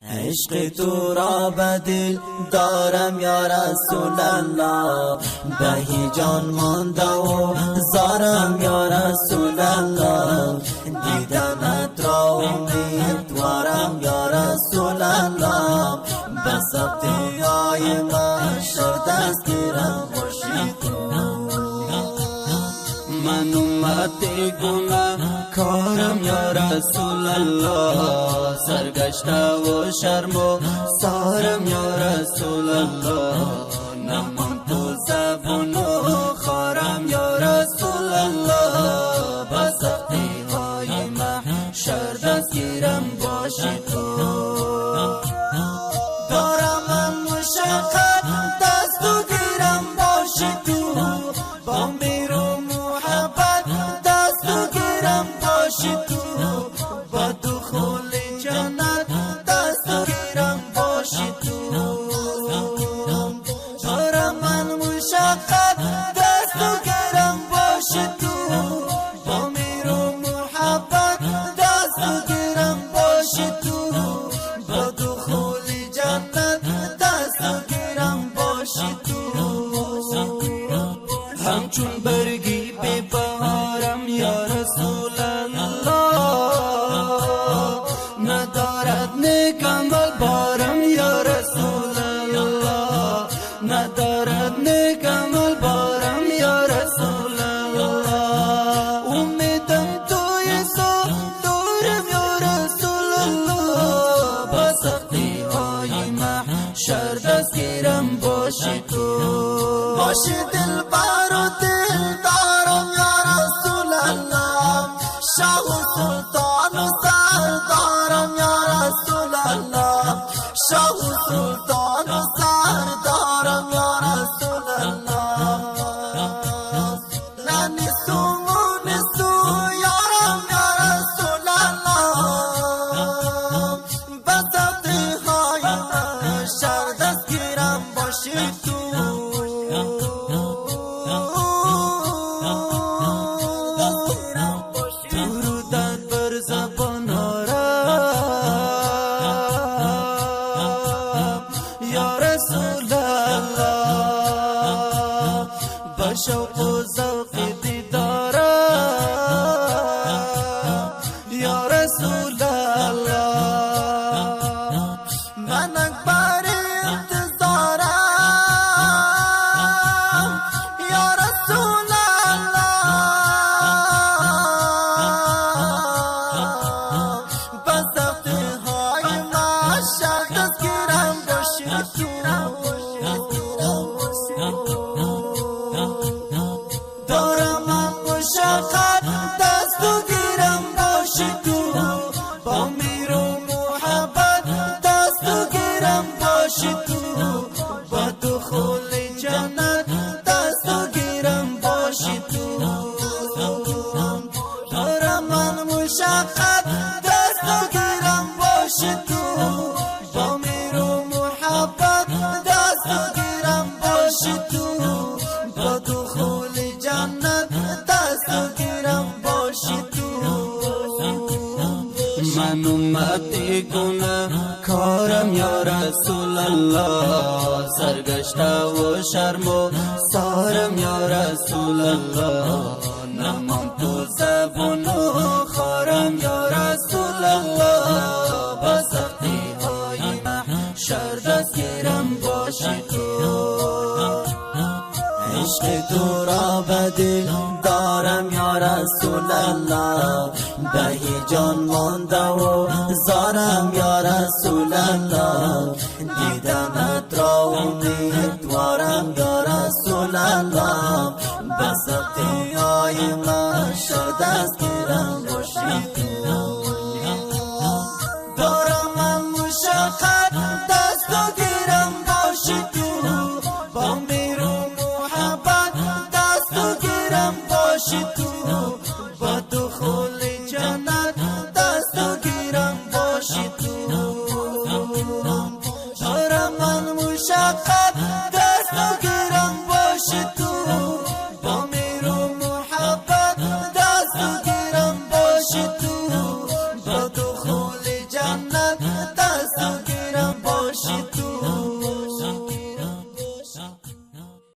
عشق تو را به دل دارم یا رسول الله، به جان مانده و زارم یا رسول الله، دیدنت را امیدوارم یا رسول الله، به سختی های محشر دستگیرم باشی تو. من امت گناه کارم یا رسول الله، سرگشته و شرم و سارم یا رسول الله، نمان تو زبون و خارم یا رسول الله، به سختی های محشر دستگیرم باشی تو. دارم من مشقت دست و گیرم باشی تو، با میر و محبت دست و گیرم باشی تو، با دخول جنت دست و گیرم باشی تو. دارم من مشقت دست و گیرم باشی تو، با میر و محبت دست و گیرم باشی تو، با دخول جنت دست و گیرم باشی تو. همچون برگی به بهارم یا رسول الله، ندارد نکمل بارم یا رسول الله، ندارد نکمل بارم یا رسول الله، امیدم توی سو دورم یا رسول الله، با سختی های محشر دستگیرم باشی تو. باشی دلبر و دلدارم یا رسول الله، شاه و سلطان و سردارم یا رسول الله، شاه و سلطان و سردارم یا رسول الله، ننیستو مونستو یارم یا رسول الله، به سختی های محشر دستگیرم باشی تو. درودت بر زبان آرم یا رسول الله، با شوق و ذوق دیدارم یا رسول الله، من اکبر انتظارم یا رسول الله، به سختی های محشر دستگیرم باشی تو. دارم من مشقت دست و گیرم باشی تو، با میر و محبت دست و گیرم باشی تو، با دخول جنت دست و گیرم باشی تو. دارم من مشقت دست و گیرم باشی تو، با میر و محبت دست و گیرم باشی تو، با دخول جنت دست و گیرم باشی تو. من امت گناه کارم یا رسول الله، سرگشته و شرم و سارم یا رسول الله، نمان تو زبون و خارم یا رسول الله، به سختی های محشر دستگیرم باشی تو. عشق تو را به دل دارم یا رسول الله، به جان مانده و زارم یا رسول الله، دیدنت را امیدوارم یا رسول الله، به سختی های محشر دستگیرم باشی تو.